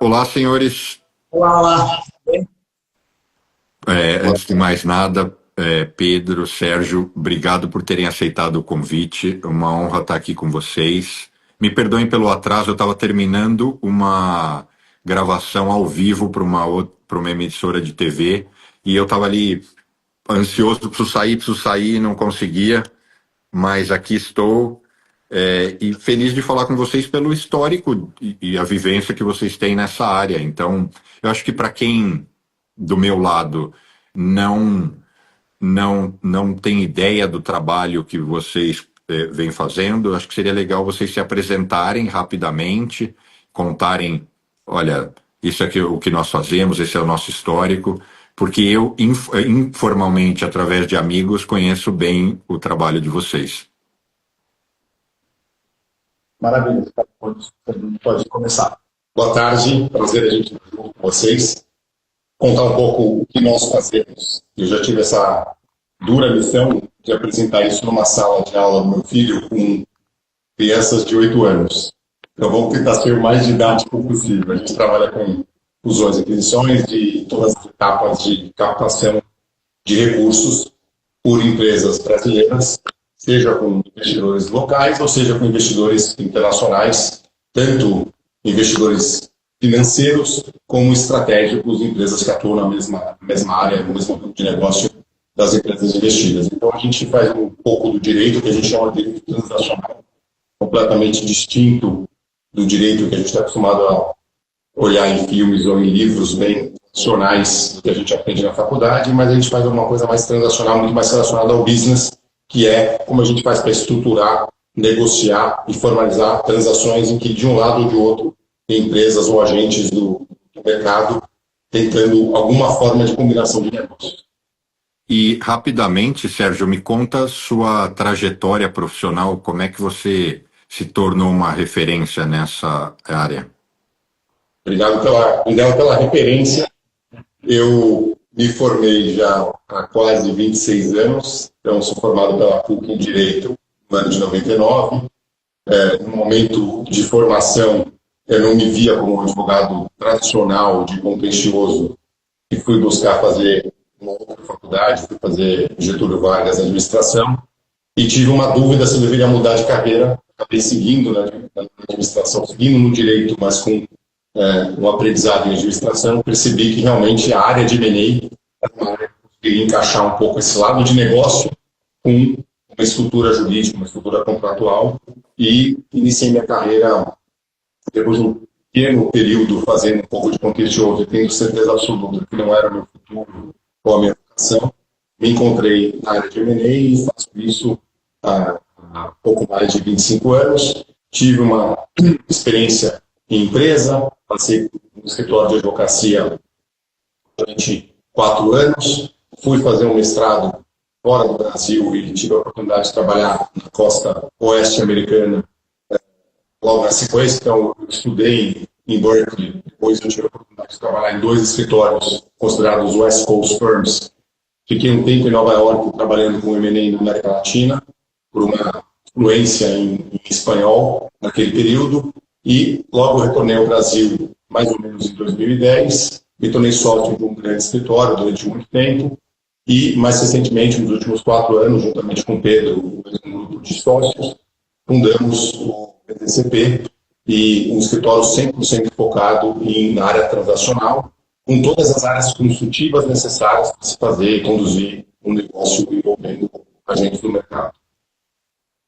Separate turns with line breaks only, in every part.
Olá, senhores.
Olá, olá. Bem?
Antes de mais nada, Pedro, Sérgio, obrigado por terem aceitado o convite. É uma honra estar aqui com vocês. Me perdoem pelo atraso, eu estava terminando uma gravação ao vivo para uma emissora de TV e eu estava ali ansioso, preciso sair, não conseguia, mas aqui estou. E feliz de falar com vocês pelo histórico e a vivência que vocês têm nessa área. Então, eu acho que para quem do meu lado não não tem ideia do trabalho que vocês vêm fazendo, eu acho que seria legal vocês se apresentarem rapidamente, contarem, olha, isso aqui é o que nós fazemos, esse é o nosso histórico, porque eu informalmente, através de amigos, conheço bem o trabalho de vocês.
Maravilha. Pode começar. Boa tarde, prazer a gente estar junto com vocês. Contar um pouco o que nós fazemos. Eu já tive essa dura missão de apresentar isso numa sala de aula do meu filho com crianças de 8 anos. Então vamos tentar ser o mais didático possível. A gente trabalha com fusões e aquisições de todas as etapas de captação de recursos por empresas brasileiras, seja com investidores locais ou seja com investidores internacionais, tanto investidores financeiros como estratégicos, empresas que atuam na mesma área, no mesmo tipo de negócio das empresas investidas. Então a gente faz um pouco do direito, que a gente chama de direito transacional, completamente distinto do direito que a gente está acostumado a olhar em filmes ou em livros bem tradicionais que a gente aprende na faculdade, mas a gente faz alguma coisa mais transacional, muito mais relacionada ao business, que é como a gente faz para estruturar, negociar e formalizar transações em que, de um lado ou de outro, tem empresas ou agentes do mercado tentando alguma forma de combinação de negócios.
E, rapidamente, Sérgio, me conta sua trajetória profissional, como é que você se tornou uma referência nessa área?
Obrigado pela referência. Eu me formei já há quase 26 anos, então sou formado pela PUC em Direito no ano de 99. No momento de formação, eu não me via como um advogado tradicional de contencioso e fui buscar fazer uma outra faculdade, fui fazer Getúlio Vargas Administração e tive uma dúvida se eu deveria mudar de carreira. Acabei seguindo na administração, seguindo no direito, mas com um aprendizado em administração. Percebi que realmente a área de M&A era uma área que eu conseguiria encaixar um pouco esse lado de negócio com uma estrutura jurídica, uma estrutura contratual, e iniciei minha carreira depois de um pequeno período fazendo um pouco de contencioso e tendo certeza absoluta que não era o meu futuro ou a minha vocação. Me encontrei na área de M&A e faço isso há pouco mais de 25 anos. Tive uma experiência em empresa, passei no escritório de advocacia durante 4 anos, fui fazer um mestrado fora do Brasil e tive a oportunidade de trabalhar na costa oeste americana logo na sequência. Então, eu estudei em Berkeley, depois eu tive a oportunidade de trabalhar em 2 escritórios considerados West Coast Firms. Fiquei um tempo em Nova York trabalhando com M&A na América Latina, por uma fluência em espanhol naquele período, e logo retornei ao Brasil, mais ou menos em 2010, me tornei sócio de um grande escritório durante muito tempo, e mais recentemente, nos últimos 4 anos, juntamente com o Pedro, um grupo de sócios, fundamos o PTCP, e um escritório 100% focado na área transacional, com todas as áreas consultivas necessárias para se fazer e conduzir um negócio envolvendo agentes do mercado.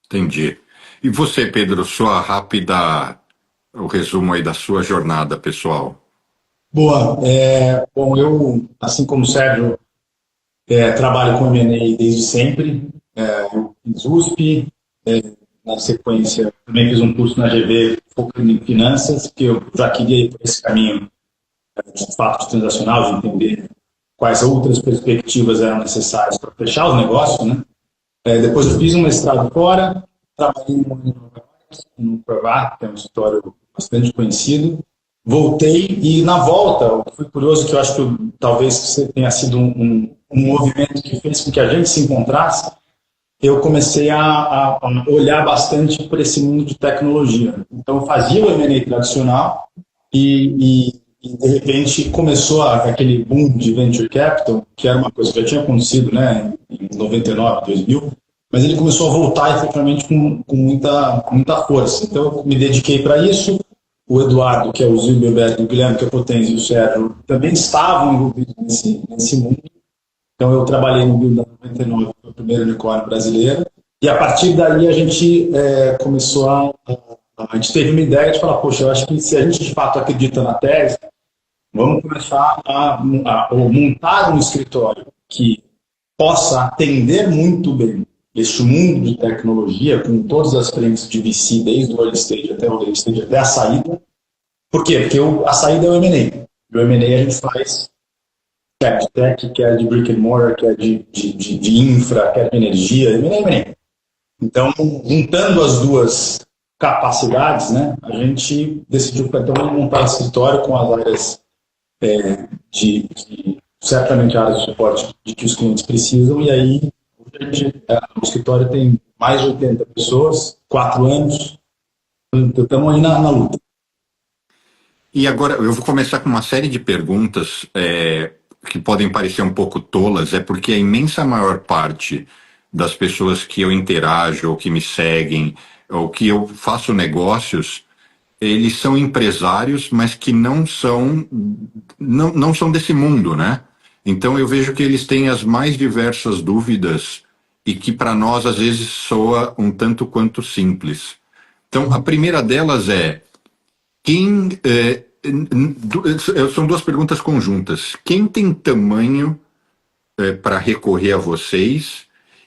Entendi. E você, Pedro, o resumo aí da sua jornada pessoal.
Boa. Bom, eu, assim como o Sérgio, trabalho com M&A desde sempre. Eu fiz USP, na sequência também fiz um curso na GV focando em finanças, que eu já queria ir por esse caminho de fato transacional, de entender quais outras perspectivas eram necessárias para fechar os negócios, né? Depois eu fiz um mestrado fora, trabalhei no Provar, que é um escritório bastante conhecido. Voltei e, na volta, o que foi curioso, que eu acho que talvez tenha sido um movimento que fez com que a gente se encontrasse, eu comecei a olhar bastante para esse mundo de tecnologia. Então, eu fazia o M&A tradicional e
e de repente começou aquele boom de venture capital, que era uma coisa que já tinha acontecido, né, em 99, 2000, mas ele começou a voltar efetivamente com muita força. Então eu me dediquei para isso. O Eduardo, que é o Zilberberg, o Guilherme, que é o Potenza, e o Sérgio também estavam envolvidos nesse mundo. Então eu trabalhei no Builda 99, que foi o primeiro unicórnio brasileiro, e a partir daí a gente começou a gente teve uma ideia de falar, poxa, eu acho que se a gente de fato acredita na tese, vamos começar a montar um escritório que possa atender muito bem este mundo de tecnologia, com todas as frentes de VC, desde o early stage até o late stage, até a saída. Por quê? Porque a saída é o M&A. E o M&A a gente faz quer de tech, quer de brick and mortar, quer de infra, quer de energia, M&A. Então, juntando as duas capacidades, né, a gente decidiu então montar um escritório com as áreas certamente áreas de suporte de que os clientes precisam, e aí o escritório tem mais de 80 pessoas, 4 anos, então estamos aí na luta.
E agora eu vou começar com uma série de perguntas que podem parecer um pouco tolas, porque a imensa maior parte das pessoas que eu interajo, ou que me seguem, ou que eu faço negócios, eles são empresários, mas que não são desse mundo, né? Então eu vejo que eles têm as mais diversas dúvidas e que para nós às vezes soa um tanto quanto simples. Então a primeira delas são duas perguntas conjuntas. Quem tem tamanho para recorrer a vocês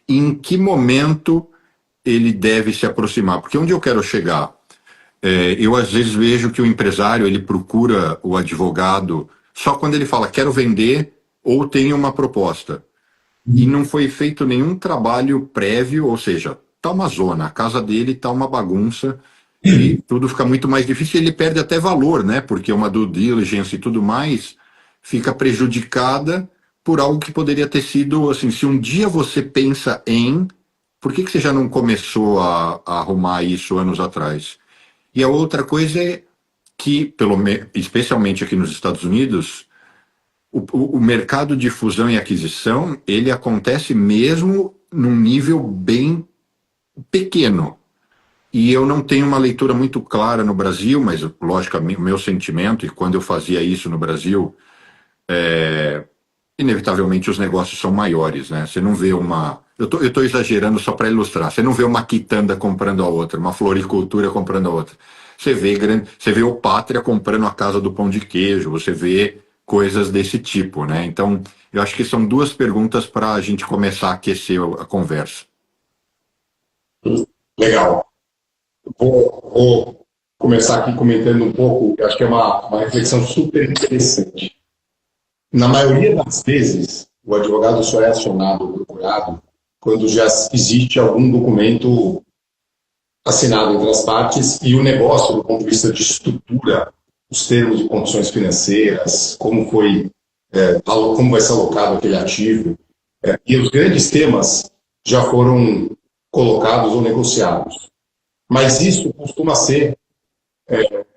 e em que momento ele deve se aproximar? Porque onde eu quero chegar? Eu às vezes vejo que o empresário ele procura o advogado só quando ele fala quero vender ou tem uma proposta. E não foi feito nenhum trabalho prévio, ou seja, tá uma zona, a casa dele tá uma bagunça e tudo fica muito mais difícil e ele perde até valor, né? Porque uma due diligence e tudo mais fica prejudicada por algo que poderia ter sido, assim, se um dia você pensa por que você já não começou a arrumar isso anos atrás? E a outra coisa é que, especialmente aqui nos Estados Unidos, o mercado de fusão e aquisição, ele acontece mesmo num nível bem pequeno. E eu não tenho uma leitura muito clara no Brasil, mas, logicamente, o meu sentimento, e quando eu fazia isso no Brasil, inevitavelmente os negócios são maiores, né? Você não vê eu estou exagerando só para ilustrar. Você não vê uma quitanda comprando a outra, uma floricultura comprando a outra. Você vê o Pátria comprando a casa do pão de queijo, você vê coisas desse tipo, né? Então, eu acho que são duas perguntas para a gente começar a aquecer a conversa.
Legal. Vou começar aqui comentando um pouco, acho que é uma reflexão super interessante. Na maioria das vezes, o advogado só é acionado ou procurado quando já existe algum documento assinado entre as partes e o negócio, do ponto de vista de estrutura, os termos e condições financeiras, como vai ser alocado aquele ativo, e os grandes temas já foram colocados ou negociados. Mas isso costuma ser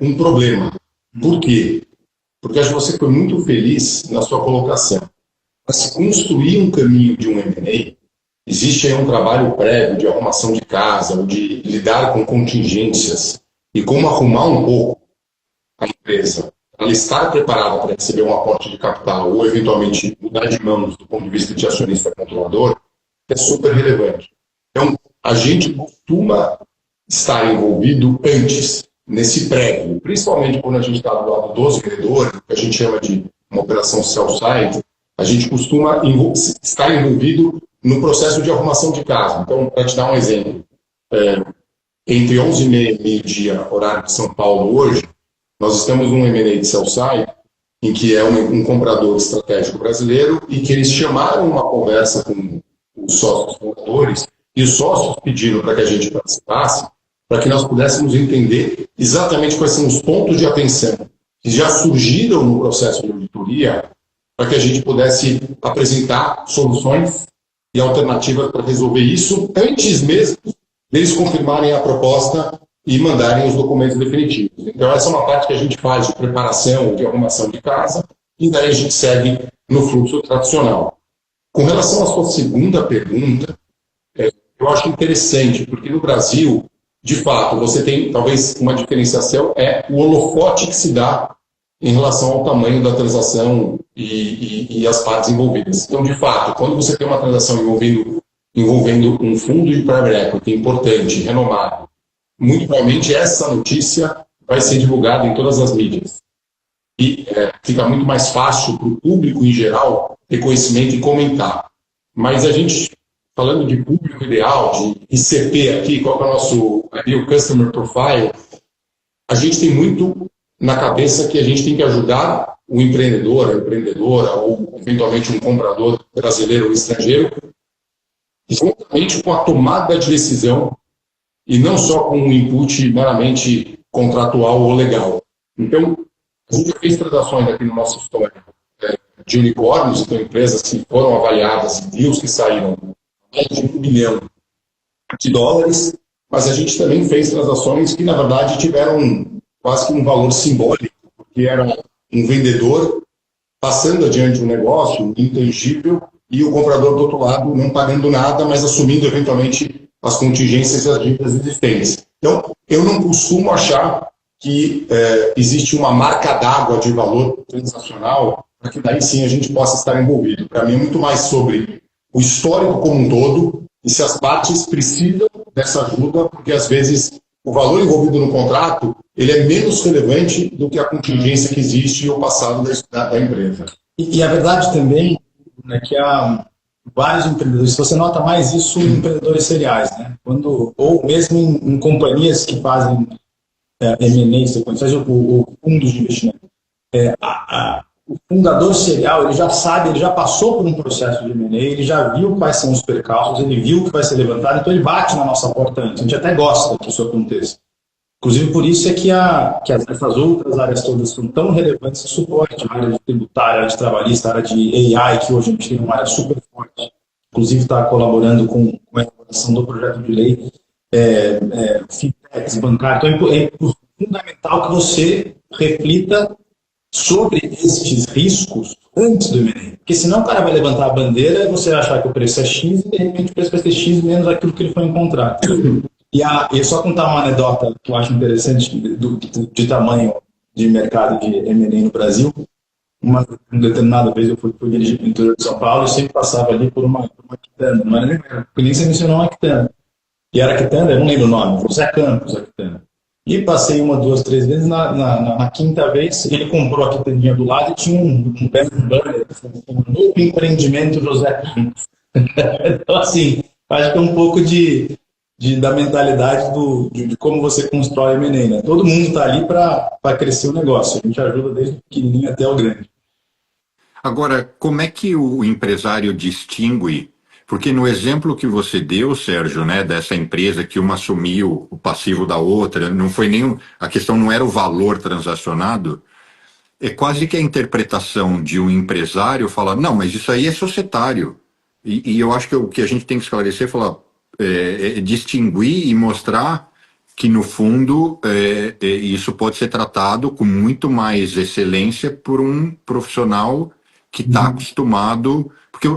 um problema. Por quê? Porque acho que você foi muito feliz na sua colocação. Para se construir um caminho de um M&A, existe aí um trabalho prévio de arrumação de casa, ou de lidar com contingências, e como arrumar um pouco a empresa, ela estar preparada para receber um aporte de capital, ou eventualmente mudar de mãos do ponto de vista de acionista controlador, é super relevante. Então, a gente costuma estar envolvido antes, nesse prévio, principalmente quando a gente está do lado dos vendedores, que a gente chama de uma operação sell-side, a gente costuma estar envolvido no processo de arrumação de casa. Então, para te dar um exemplo, entre 11h30 e meio-dia, horário de São Paulo hoje, nós estamos num M&A de sell-side, em que é um comprador estratégico brasileiro e que eles chamaram uma conversa com os sócios fundadores e os sócios pediram para que a gente participasse, para que nós pudéssemos entender exatamente quais são os pontos de atenção que já surgiram no processo de auditoria, para que a gente pudesse apresentar soluções e alternativas para resolver isso antes mesmo deles confirmarem a proposta e mandarem os documentos definitivos. Então, essa é uma parte que a gente faz de preparação, de arrumação de casa, e daí a gente segue no fluxo tradicional. Com relação à sua segunda pergunta, eu acho interessante, porque no Brasil, de fato, você tem talvez uma diferenciação, é o holofote que se dá em relação ao tamanho da transação e as partes envolvidas. Então, de fato, quando você tem uma transação envolvendo um fundo de private equity importante, renomado, muito provavelmente essa notícia vai ser divulgada em todas as mídias. E fica muito mais fácil para o público em geral ter conhecimento e comentar. Mas a gente, falando de público ideal, de ICP aqui, qual é o nosso ideal customer profile, a gente tem muito na cabeça que a gente tem que ajudar o empreendedor, a empreendedora, ou eventualmente um comprador brasileiro ou estrangeiro, juntamente com a tomada de decisão e não só com um input meramente contratual ou legal. Então, a gente fez transações aqui no nosso histórico de unicórnios, então empresas que foram avaliadas, deals que saíram mais de $1 bilhão, mas a gente também fez transações que, na verdade, tiveram quase que um valor simbólico, porque era um vendedor passando adiante um negócio intangível e o comprador do outro lado não pagando nada, mas assumindo eventualmente as contingências e as dívidas existentes. Então, eu não costumo achar que existe uma marca d'água de valor transacional para que daí sim a gente possa estar envolvido. Para mim é muito mais sobre o histórico como um todo e se as partes precisam dessa ajuda, porque às vezes o valor envolvido no contrato ele é menos relevante do que a contingência que existe e o passado da empresa.
E a verdade também é que há vários empreendedores, você nota mais isso em empreendedores seriais, né? Ou mesmo em companhias que fazem M&A, seja o fundo de investimento. O fundador serial, ele já sabe, ele já passou por um processo de M&A, ele já viu quais são os percalços, ele viu o que vai ser levantado, então ele bate na nossa porta antes. A gente até gosta que isso aconteça. Inclusive, por isso é que essas outras áreas todas são tão relevantes de suporte, a área de tributária, a área de trabalhista, a área de AI, que hoje a gente tem uma área super forte. Inclusive, está colaborando com a elaboração do projeto de lei, fintechs, bancário. Então, é fundamental que você reflita sobre esses riscos antes do M&A. Porque senão o cara vai levantar a bandeira e você vai achar que o preço é X e de repente o preço vai ser X menos aquilo que ele foi encontrar. E só contar uma anedota que eu acho interessante de tamanho de mercado de M&A no Brasil. Uma determinada vez eu fui dirigir para o interior de São Paulo e sempre passava ali por uma quitanda. Não era nem você mencionou uma quitanda. E era quitanda, eu não lembro o nome, José Campos, a quitanda. E passei 1, 2, 3 vezes, na quinta vez, ele comprou a quitandinha do lado e tinha um banner, um novo empreendimento José Campos. Então, assim, acho que é um pouco da mentalidade de como você constrói a M&A, né? Todo mundo está ali para crescer o negócio. A gente ajuda desde o pequenininho até o grande.
Agora, como é que o empresário distingue? Porque no exemplo que você deu, Sérgio, né, dessa empresa que uma assumiu o passivo da outra, não foi a questão não era o valor transacionado, é quase que a interpretação de um empresário falar, não, mas isso aí é societário. E eu acho que o que a gente tem que esclarecer é falar, distinguir e mostrar que, no fundo, isso pode ser tratado com muito mais excelência por um profissional que está acostumado. Porque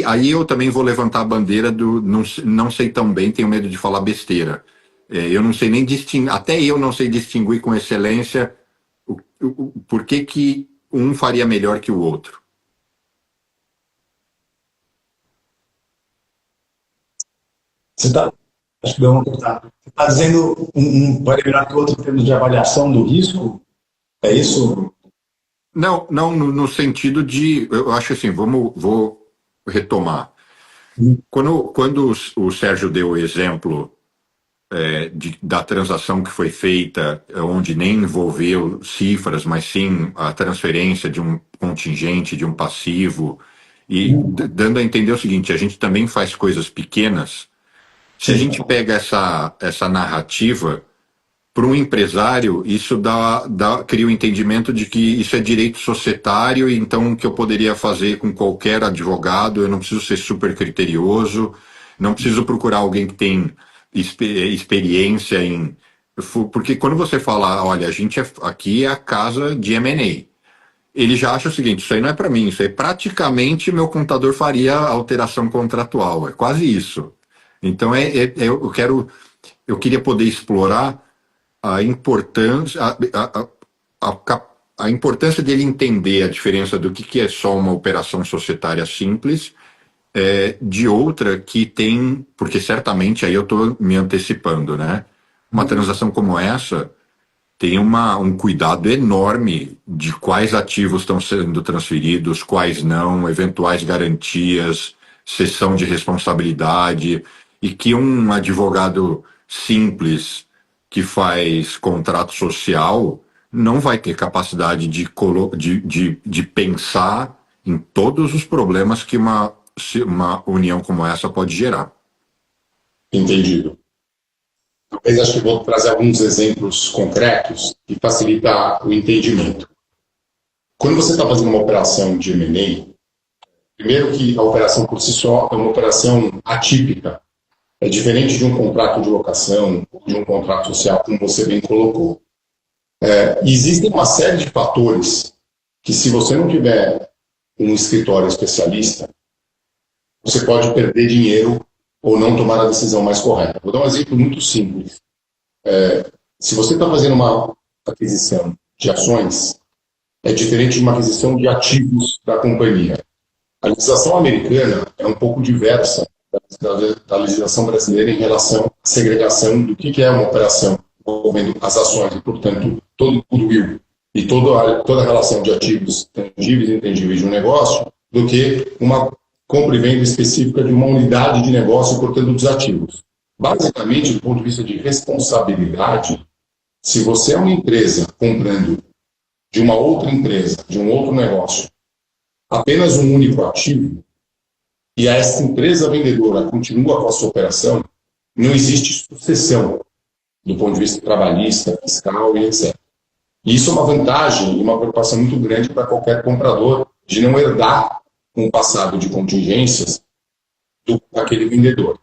aí eu também vou levantar a bandeira do não sei tão bem, tenho medo de falar besteira. Eu não sei nem distinguir, até eu não sei distinguir com excelência por que um faria melhor que o outro.
Acho que deu uma cortada. Você está dizendo vai melhor que o outro em termos de avaliação do risco? É isso?
Não, no sentido de, eu acho assim, vou retomar. Quando o Sérgio deu o exemplo da transação que foi feita, onde nem envolveu cifras, mas sim a transferência de um contingente, de um passivo, e dando a entender o seguinte, a gente também faz coisas pequenas. Se a gente pega essa narrativa, para um empresário, isso cria o entendimento de que isso é direito societário, e então o que eu poderia fazer com qualquer advogado, eu não preciso ser super criterioso, não preciso procurar alguém que tem experiência em porque quando você fala, olha, a gente aqui é a casa de M&A, ele já acha o seguinte, isso aí não é para mim, isso aí praticamente meu contador faria alteração contratual, é quase isso. Então eu queria poder explorar a importância, a importância dele entender a diferença do que é só uma operação societária simples de outra que tem, porque certamente aí eu estou me antecipando, né? Uma transação como essa tem um cuidado enorme de quais ativos estão sendo transferidos, quais não, eventuais garantias, cessão de responsabilidade, e que um advogado simples que faz contrato social não vai ter capacidade de pensar em todos os problemas que uma união como essa pode gerar.
Entendido. Talvez acho que vou trazer alguns exemplos concretos que facilitar o entendimento. Quando você está fazendo uma operação de M&A, primeiro que a operação por si só é uma operação atípica. É diferente de um contrato de locação ou de um contrato social, como você bem colocou. Existem uma série de fatores que, se você não tiver um escritório especialista, você pode perder dinheiro ou não tomar a decisão mais correta. Vou dar um exemplo muito simples. Se você está fazendo uma aquisição de ações, é diferente de uma aquisição de ativos da companhia. A legislação americana é um pouco diversa da legislação brasileira em relação à segregação do que é uma operação envolvendo as ações e, portanto, todo o goodwill e toda a relação de ativos tangíveis e intangíveis de um negócio, do que uma compra e venda específica de uma unidade de negócio, portanto, dos ativos. Basicamente, do ponto de vista de responsabilidade, se você é uma empresa comprando de uma outra empresa, de um outro negócio, apenas um único ativo, e essa empresa vendedora continua com a sua operação, não existe sucessão do ponto de vista trabalhista, fiscal e etc. E isso é uma vantagem e uma preocupação muito grande para qualquer comprador de não herdar um passado de contingências daquele vendedor.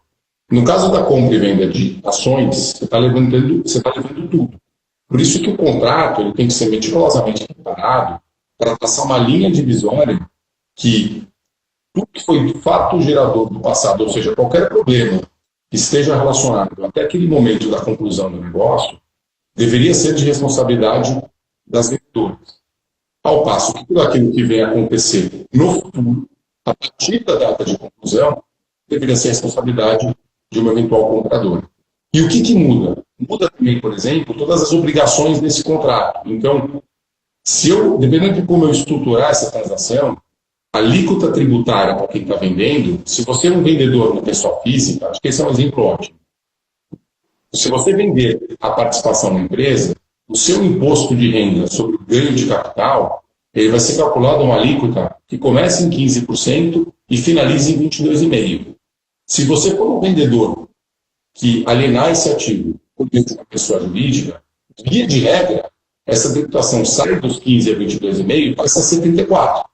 No caso da compra e venda de ações, você está levando tudo. Por isso que o contrato ele tem que ser meticulosamente preparado para traçar uma linha divisória que tudo que foi fato gerador do passado, ou seja, qualquer problema que esteja relacionado até aquele momento da conclusão do negócio, deveria ser de responsabilidade das vendedoras. Ao passo que tudo aquilo que vem a acontecer no futuro, a partir da data de conclusão, deveria ser a responsabilidade de uma eventual compradora. E o que muda? Muda também, por exemplo, todas as obrigações desse contrato. Então, dependendo de como eu estruturar essa transação, a alíquota tributária para quem está vendendo, se você é um vendedor na pessoa física, acho que esse é um exemplo ótimo. Se você vender a participação na empresa, o seu imposto de renda sobre o ganho de capital, ele vai ser calculado uma alíquota que começa em 15% e finaliza em 22,5%. Se você for um vendedor que alienar esse ativo por meio de uma pessoa jurídica, via de regra, essa tributação sai dos 15% a 22,5% e passa a ser 34%.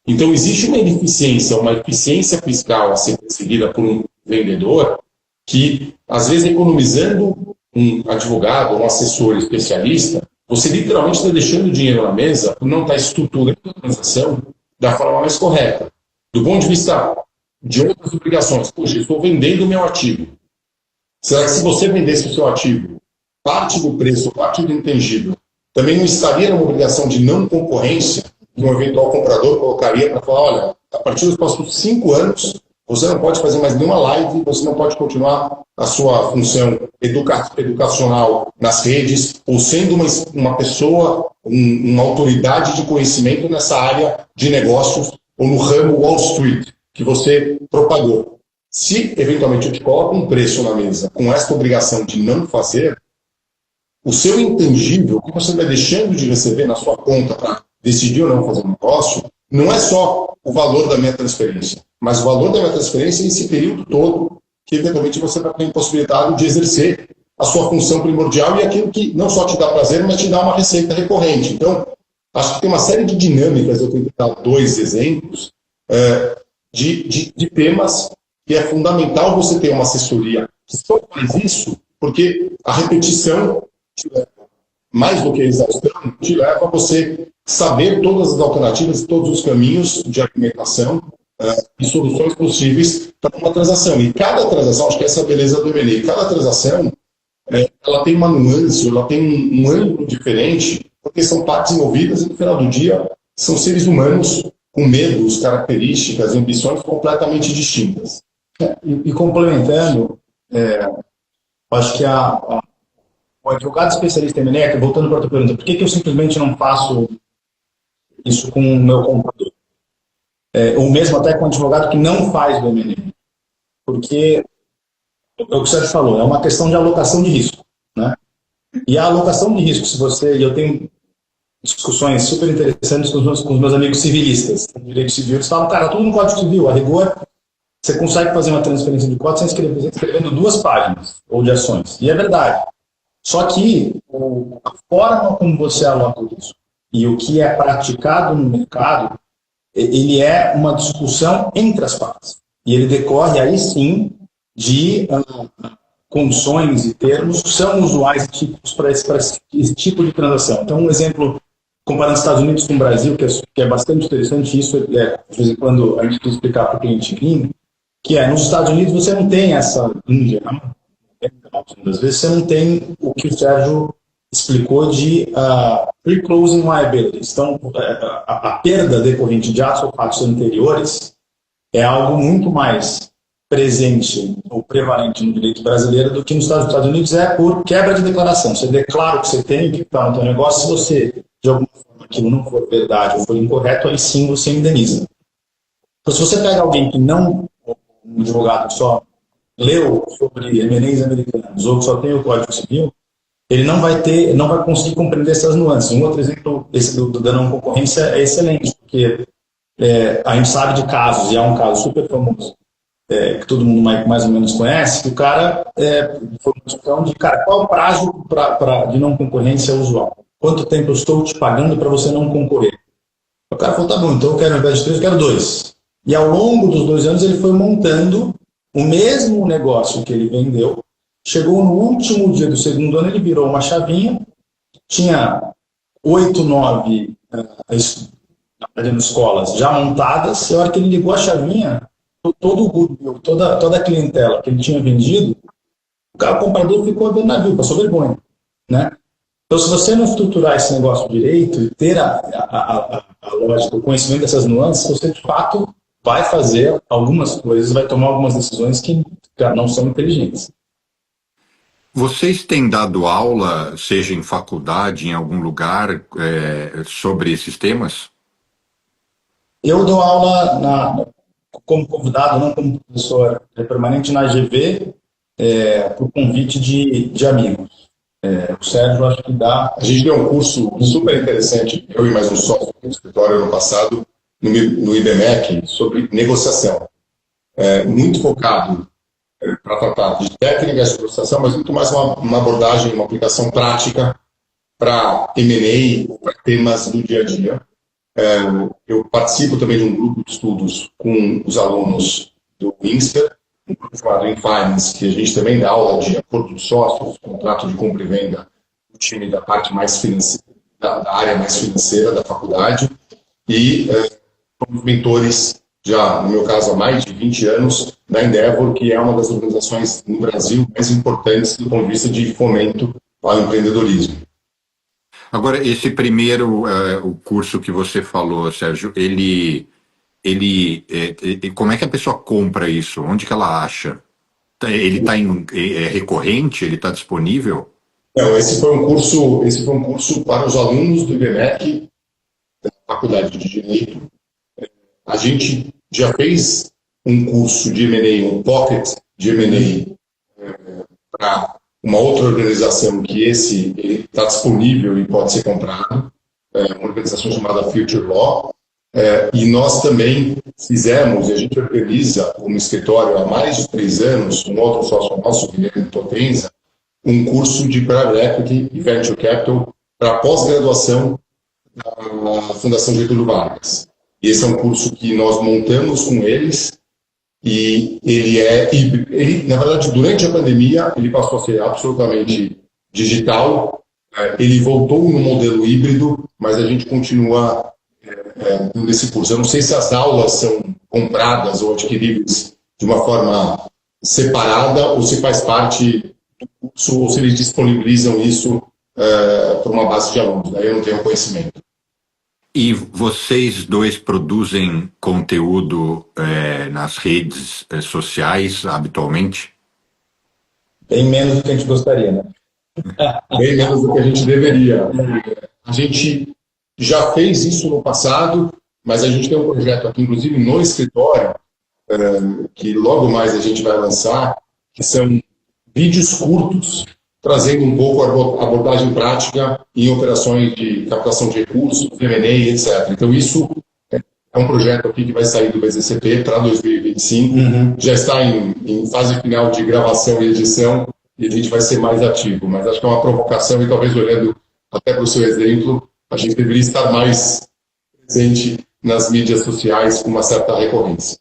Então, existe uma eficiência fiscal a ser perseguida por um vendedor que, às vezes, economizando um advogado, um assessor especialista, você literalmente está deixando o dinheiro na mesa por não estar estruturando a transação da forma mais correta. Do ponto de vista de outras obrigações, poxa, eu estou vendendo o meu ativo. Será que se você vendesse o seu ativo, parte do preço, parte do intangível, também não estaria numa obrigação de não concorrência que um eventual comprador colocaria para falar, olha, a partir dos próximos 5 anos, você não pode fazer mais nenhuma live, você não pode continuar a sua função educacional nas redes, ou sendo uma pessoa, uma autoridade de conhecimento nessa área de negócios, ou no ramo Wall Street, que você propagou. Se, eventualmente, eu te coloco um preço na mesa com esta obrigação de não fazer, o seu intangível, que você vai deixando de receber na sua conta para decidir ou não fazer um negócio, não é só o valor da minha transferência, mas o valor da minha transferência nesse período todo que, eventualmente, você vai ter impossibilitado de exercer a sua função primordial e aquilo que não só te dá prazer, mas te dá uma receita recorrente. Então, acho que tem uma série de dinâmicas, eu tenho que dar 2 exemplos, de temas que é fundamental você ter uma assessoria que só faz isso, porque a repetição mais do que a exaustão, te leva a você saber todas as alternativas, todos os caminhos de argumentação e soluções possíveis para uma transação. E cada transação, acho que essa é a beleza do M&A, cada transação ela tem uma nuance, ela tem um ângulo diferente, porque são partes envolvidas e no final do dia são seres humanos com medos, características, ambições completamente distintas.
E complementando, acho que o advogado especialista em M&A, voltando para a tua pergunta, por que eu simplesmente não faço isso com o meu comprador? Ou mesmo até com um advogado que não faz do M&A? Porque, é o que o Sérgio falou, é uma questão de alocação de risco, né? E a alocação de risco, eu tenho discussões super interessantes com os meus amigos civilistas, no direito civil, eles falam, cara, tudo no Código Civil, a rigor, você consegue fazer uma transferência de cotas escrevendo 2 páginas, ou de ações. E é verdade. Só que a forma como você aloca o risco e o que é praticado no mercado, ele é uma discussão entre as partes. E ele decorre aí sim de condições e termos que são usuais e típicos para esse tipo de transação. Então, um exemplo, comparando os Estados Unidos com o Brasil, que é bastante interessante, isso de vez em quando a gente precisa explicar para o cliente gringo, que nos Estados Unidos você não tem essa, em geral, às vezes você não tem o que o Sérgio explicou de pre-closing liabilities. Então, a perda decorrente de atos ou fatos anteriores é algo muito mais presente ou prevalente no direito brasileiro do que nos Estados Unidos por quebra de declaração. Você declara o que você tem, o que está no seu negócio, se você, de alguma forma, aquilo não for verdade ou for incorreto, aí sim você indeniza. Então, se você pega alguém que não, um advogado que só leu sobre M&As americanos ou que só tem o Código Civil, ele não vai conseguir compreender essas nuances. Um outro exemplo, esse da não concorrência, é excelente, porque a gente sabe de casos, e há um caso super famoso, que todo mundo mais ou menos conhece, que o cara foi uma discussão de, qual é o prazo de não concorrência usual? Quanto tempo eu estou te pagando para você não concorrer? O cara falou, tá bom, então eu quero, ao invés de 3, eu quero 2. E ao longo dos 2 anos ele foi montando o mesmo negócio que ele vendeu. Chegou no último dia do 2º ano, ele virou uma chavinha, tinha 8, 9 escolas já montadas, e a hora que ele ligou a chavinha, todo o goodwill, toda a clientela que ele tinha vendido, o comprador ficou dentro do navio, passou vergonha, né? Então, se você não estruturar esse negócio direito e ter a lógica, o conhecimento dessas nuances, você, de fato, vai fazer algumas coisas, vai tomar algumas decisões que não são inteligentes.
Vocês têm dado aula, seja em faculdade, em algum lugar, sobre esses temas?
Eu dou aula como convidado, não como professor permanente na AGV, por convite de amigos. O Sérgio, acho que dá.
A gente deu um curso super interessante, eu e mais um sócio no escritório ano passado, no IBMEC, sobre negociação. Muito focado para tratar de técnicas de negociação, mas muito mais uma abordagem, uma aplicação prática para M&A ou para temas do dia a dia. Eu participo também de um grupo de estudos com os alunos do INSPER, um grupo chamado InFinance, que a gente também dá aula de acordo de sócios, contrato de compra e venda, o time da parte mais financeira, da área mais financeira da faculdade, e somos mentores, já no meu caso há mais de 20 anos, da Endeavor, que é uma das organizações no Brasil mais importantes do ponto de vista de fomento ao empreendedorismo.
Agora, esse primeiro o curso que você falou, Sérgio, como é que a pessoa compra isso? Onde que ela acha? Ele é recorrente? Ele está disponível?
Não, esse foi um curso para os alunos do IBMEC, da Faculdade de Direito. A gente já fez um curso de M&A, um pocket de M&A para uma outra organização que ele está disponível e pode ser comprado, uma organização chamada Future Law, e nós também fizemos, e a gente organiza como escritório há mais de 3 anos, um outro sócio nosso, Guilherme Potenza, um curso de Private Equity e Venture Capital para pós-graduação da Fundação Getúlio Vargas. Esse é um curso que nós montamos com eles, e ele, na verdade, durante a pandemia, ele passou a ser absolutamente digital, ele voltou no modelo híbrido, mas a gente continua nesse curso. Eu não sei se as aulas são compradas ou adquiridas de uma forma separada ou se faz parte do curso ou se eles disponibilizam isso para uma base de alunos. Daí eu não tenho conhecimento.
E vocês dois produzem conteúdo nas redes sociais habitualmente?
Bem menos do que a gente gostaria, né?
Bem menos do que a gente deveria. A gente já fez isso no passado, mas a gente tem um projeto aqui, inclusive no escritório, que logo mais a gente vai lançar, que são vídeos curtos, trazendo um pouco a abordagem prática em operações de captação de recursos, M&A, etc. Então, isso é um projeto aqui que vai sair do BZCP para 2025. Já está em fase final de gravação e edição, e a gente vai ser mais ativo. Mas acho que é uma provocação, e talvez olhando até para o seu exemplo, a gente deveria estar mais presente nas mídias sociais com uma certa recorrência.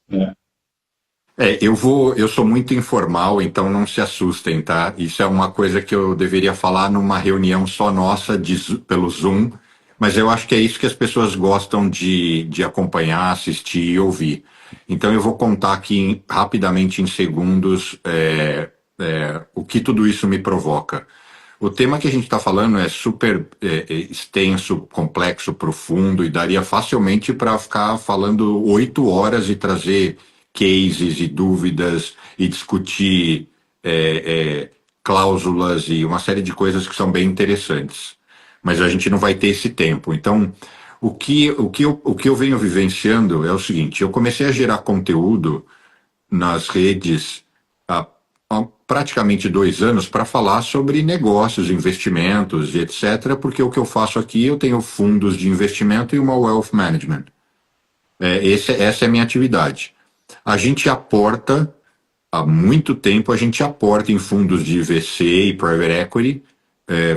Eu sou muito informal, então não se assustem, tá? Isso é uma coisa que eu deveria falar numa reunião só nossa pelo Zoom, mas eu acho que é isso que as pessoas gostam de acompanhar, assistir e ouvir. Então eu vou contar aqui rapidamente em segundos o que tudo isso me provoca. O tema que a gente está falando é super extenso, complexo, profundo e daria facilmente para ficar falando 8 horas e trazer cases e dúvidas e discutir cláusulas e uma série de coisas que são bem interessantes. Mas a gente não vai ter esse tempo. Então, o que eu venho vivenciando é o seguinte: eu comecei a gerar conteúdo nas redes há praticamente 2 anos para falar sobre negócios, investimentos e etc., porque o que eu faço aqui, eu tenho fundos de investimento e uma wealth management. Essa é a minha atividade. A gente aporta, há muito tempo, a gente aporta em fundos de VC e private equity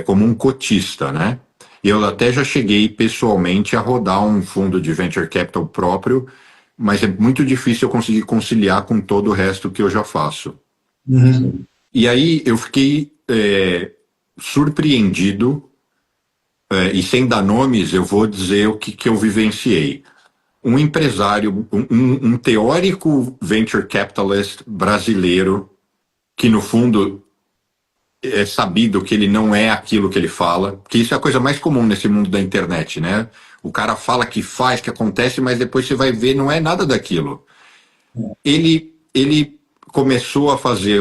como um cotista, né? Eu até já cheguei pessoalmente a rodar um fundo de venture capital próprio, mas é muito difícil eu conseguir conciliar com todo o resto que eu já faço. E aí eu fiquei surpreendido, e sem dar nomes, eu vou dizer o que eu vivenciei. Um empresário, um teórico venture capitalist brasileiro, que no fundo é sabido que ele não é aquilo que ele fala, que isso é a coisa mais comum nesse mundo da internet, né? O cara fala que faz, que acontece, mas depois você vai ver, não é nada daquilo. Ele começou a fazer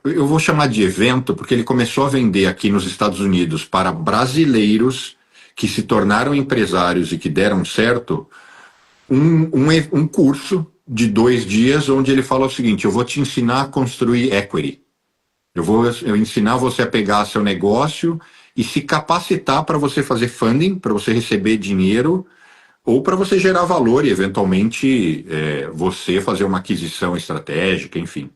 eu vou chamar de evento, porque ele começou a vender aqui nos Estados Unidos para brasileiros que se tornaram empresários e que deram certo, um curso de 2 dias, onde ele fala o seguinte: eu vou te ensinar a construir equity. Eu vou ensinar você a pegar seu negócio e se capacitar para você fazer funding, para você receber dinheiro, ou para você gerar valor e, eventualmente, você fazer uma aquisição estratégica, enfim.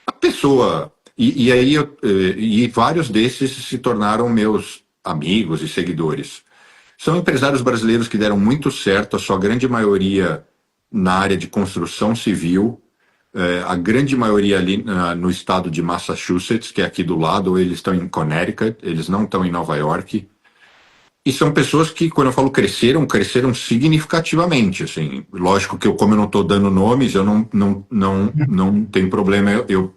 A pessoa... E vários desses se tornaram meus amigos e seguidores. São empresários brasileiros que deram muito certo, a sua grande maioria na área de construção civil, a grande maioria ali no estado de Massachusetts, que é aqui do lado, ou eles estão em Connecticut, eles não estão em Nova York. E são pessoas que, quando eu falo cresceram significativamente. Assim. Lógico que como eu não estou dando nomes, eu não tem problema eu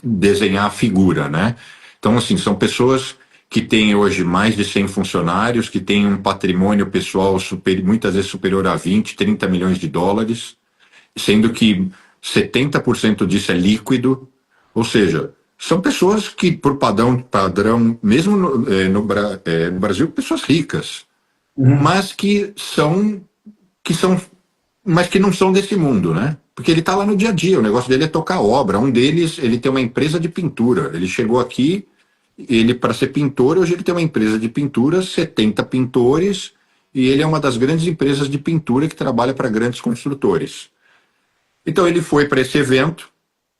desenhar a figura, né? Então, assim, são pessoas que têm hoje mais de 100 funcionários, que têm um patrimônio pessoal muitas vezes superior a 20, 30 milhões de dólares, sendo que 70% disso é líquido, ou seja, são pessoas que, por padrão mesmo no Brasil, pessoas ricas, mas que não são desse mundo, né? Porque ele está lá no dia a dia, o negócio dele é tocar obra. Um deles, ele tem uma empresa de pintura. Ele chegou aqui, para ser pintor, hoje ele tem uma empresa de pintura, 70 pintores, e ele é uma das grandes empresas de pintura que trabalha para grandes construtores. Então ele foi para esse evento,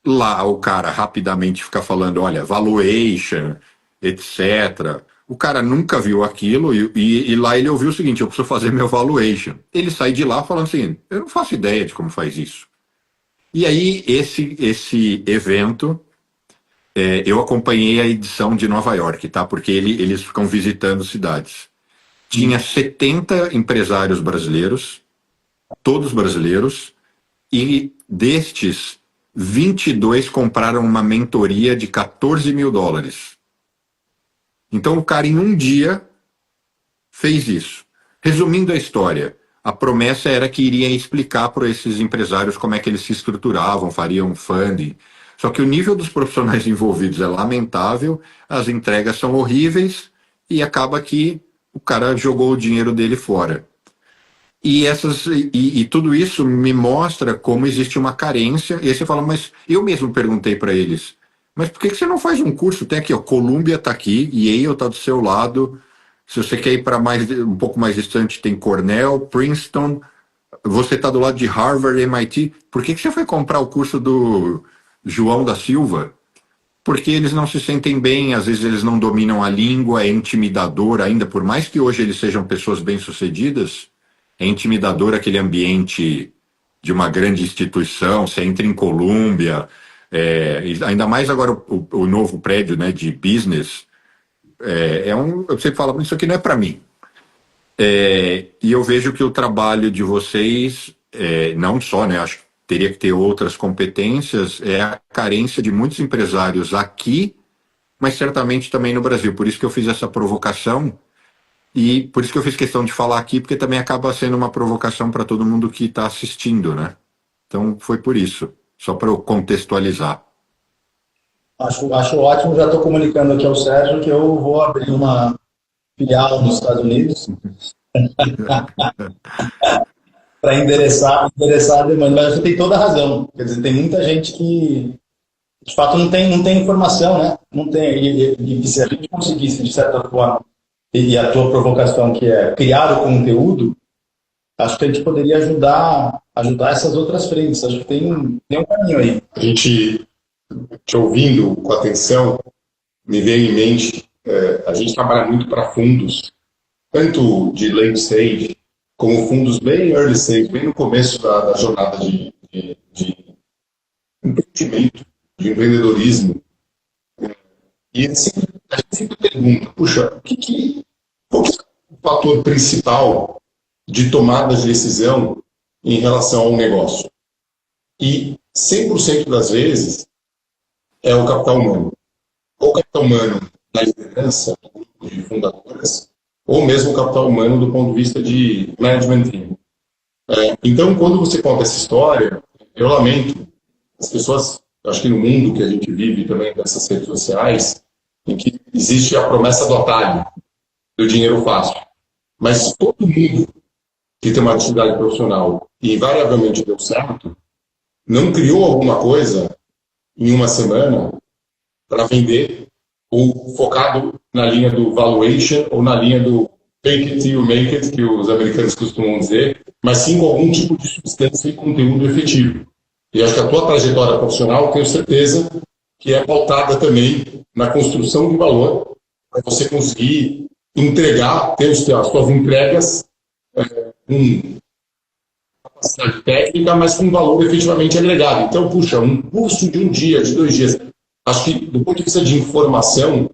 lá o cara rapidamente fica falando, olha, valuation, etc. O cara nunca viu aquilo e lá ele ouviu o seguinte: eu preciso fazer meu valuation. Ele sai de lá falando assim: eu não faço ideia de como faz isso. E aí esse evento Eu acompanhei a edição de Nova York, tá? Porque eles ficam visitando cidades. Tinha 70 empresários brasileiros, todos brasileiros, e destes, 22 compraram uma mentoria de US$ 14 mil. Então o cara, em um dia, fez isso. Resumindo a história, a promessa era que iria explicar para esses empresários como é que eles se estruturavam, fariam funding. Só que o nível dos profissionais envolvidos é lamentável, as entregas são horríveis e acaba que o cara jogou o dinheiro dele fora. E tudo isso me mostra como existe uma carência. E aí você fala, mas eu mesmo perguntei para eles, mas por que você não faz um curso? Tem aqui, ó, Columbia está aqui, Yale está do seu lado. Se você quer ir para um pouco mais distante, tem Cornell, Princeton. Você está do lado de Harvard, MIT. Por que você foi comprar o curso do João da Silva? Porque eles não se sentem bem, às vezes eles não dominam a língua, é intimidador ainda, por mais que hoje eles sejam pessoas bem-sucedidas, é intimidador aquele ambiente de uma grande instituição, você entra em Colômbia, ainda mais agora o novo prédio, né, de business, eu sempre falo, isso aqui não é para mim. E eu vejo que o trabalho de vocês, não só, né, acho que teria que ter outras competências, é a carência de muitos empresários aqui, mas certamente também no Brasil. Por isso que eu fiz essa provocação e por isso que eu fiz questão de falar aqui, porque também acaba sendo uma provocação para todo mundo que está assistindo, né? Então foi por isso, só para eu contextualizar.
Acho ótimo, já estou comunicando aqui ao Sérgio que eu vou abrir uma filial nos Estados Unidos para endereçar a demanda. Mas você tem toda a razão. Quer dizer, tem muita gente que, de fato, não tem informação, né? Não tem. E se a gente conseguisse, de certa forma, e a tua provocação, que é criar o conteúdo, acho que a gente poderia ajudar essas outras frentes. Acho que tem um caminho aí.
A gente, te ouvindo com atenção, me veio em mente, a gente trabalha muito para fundos, tanto de late stage, como fundos bem early stage, bem no começo da jornada de empreendimento, de empreendedorismo. E assim, a gente sempre pergunta, puxa, qual que é o fator principal de tomada de decisão em relação ao negócio? E 100% das vezes é o capital humano. Ou o capital humano na liderança, do grupo de fundadoras, ou mesmo o capital humano do ponto de vista de management team. Então, quando você conta essa história, eu lamento, as pessoas, acho que no mundo que a gente vive também, dessas redes sociais, em que existe a promessa do atalho, do dinheiro fácil. Mas todo mundo que tem uma atividade profissional e invariavelmente deu certo, não criou alguma coisa em uma semana para vender, ou focado na linha do valuation ou na linha do fake it till you make it, que os americanos costumam dizer, mas sim com algum tipo de substância e conteúdo efetivo. E acho que a tua trajetória profissional, tenho certeza que é pautada também na construção de valor, para você conseguir entregar, ter as suas entregas com capacidade técnica, mas com valor efetivamente agregado. Então, puxa, um curso de um dia, de 2 dias, acho que do ponto de vista de informação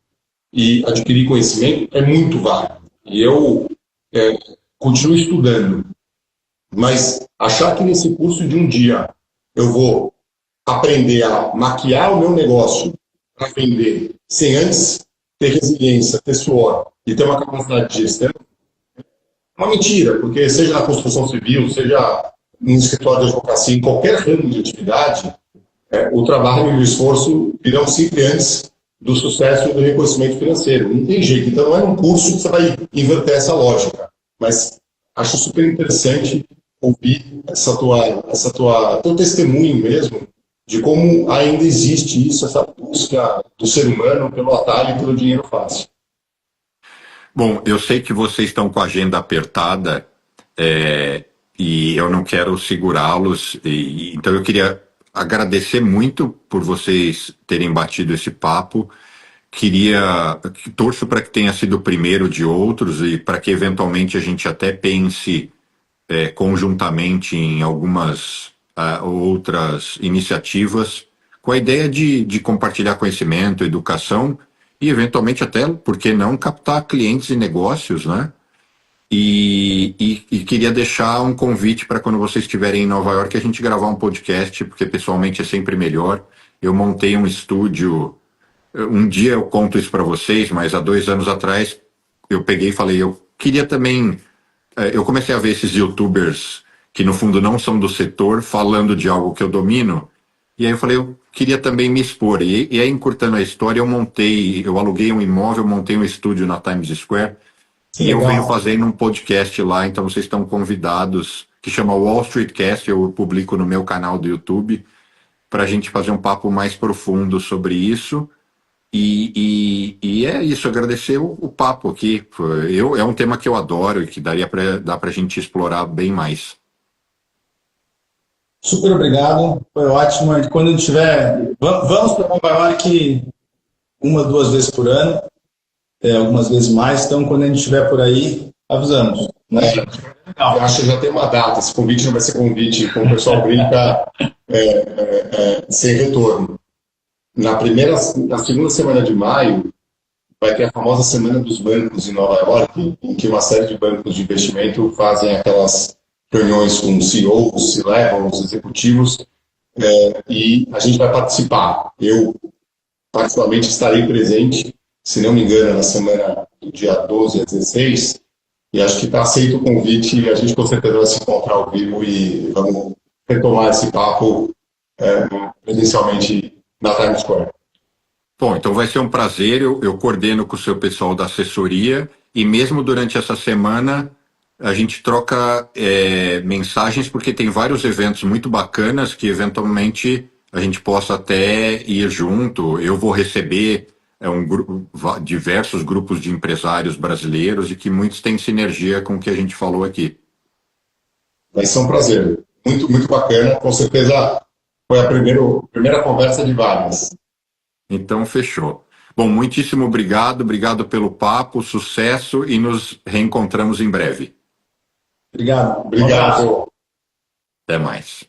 e adquirir conhecimento é muito válido. E eu continuo estudando, mas achar que nesse curso de um dia eu vou aprender a maquiar o meu negócio para vender, sem antes ter resiliência, ter suor e ter uma capacidade de gestão, é uma mentira, porque seja na construção civil, seja no escritório de advocacia, em qualquer ramo de atividade, o trabalho e o esforço virão sempre antes do sucesso e do reconhecimento financeiro. Não tem jeito. Então, não é num curso que você vai inverter essa lógica. Mas acho super interessante ouvir teu testemunho mesmo de como ainda existe isso, essa busca do ser humano pelo atalho e pelo dinheiro fácil.
Bom, eu sei que vocês estão com a agenda apertada e eu não quero segurá-los, então eu queria agradecer muito por vocês terem batido esse papo. Torço para que tenha sido o primeiro de outros e para que eventualmente a gente até pense conjuntamente em algumas outras iniciativas com a ideia de compartilhar conhecimento, educação e, eventualmente, até, por que não, captar clientes e negócios, né? E queria deixar um convite para quando vocês estiverem em Nova York a gente gravar um podcast, porque pessoalmente é sempre melhor. Eu montei um estúdio, um dia eu conto isso para vocês, mas há 2 anos atrás eu peguei e falei, eu queria também. Eu comecei a ver esses YouTubers que no fundo não são do setor falando de algo que eu domino, e aí eu falei, eu queria também me expor. E aí, encurtando a história, eu aluguei um imóvel, montei um estúdio na Times Square.
Que
E eu
legal.
venho fazendo um podcast lá, então vocês estão convidados, que chama Wall Street Cast, eu publico no meu canal do YouTube, para a gente fazer um papo mais profundo sobre isso. E é isso, agradecer o papo aqui. É um tema que eu adoro e que dá para a gente explorar bem mais.
Super obrigado, foi ótimo. Quando a gente tiver, vamos para Nova York 1, 2 vezes por ano, algumas vezes mais. Então, quando a gente estiver por aí, avisamos. Né?
Eu acho que já tem uma data. Esse convite não vai ser convite, como o pessoal brinca, sem retorno. Na segunda semana de maio, vai ter a famosa Semana dos Bancos em Nova York, em que uma série de bancos de investimento fazem aquelas reuniões com CEOs, C-levels, executivos, e a gente vai participar. Eu, particularmente, estarei presente, se não me engano, na semana do dia 12 a 16, e acho que está aceito o convite e a gente com certeza vai se encontrar ao vivo e vamos retomar esse papo presencialmente na Times Square.
Bom, então vai ser um prazer, eu coordeno com o seu pessoal da assessoria e mesmo durante essa semana a gente troca mensagens porque tem vários eventos muito bacanas que eventualmente a gente possa até ir junto. Eu vou receber diversos grupos de empresários brasileiros e que muitos têm sinergia com o que a gente falou aqui.
Vai ser um prazer, muito, muito bacana, com certeza foi a primeira conversa de várias.
Então, fechou. Bom, muitíssimo obrigado pelo papo, sucesso e nos reencontramos em breve.
Obrigado.
Obrigado.
Até mais.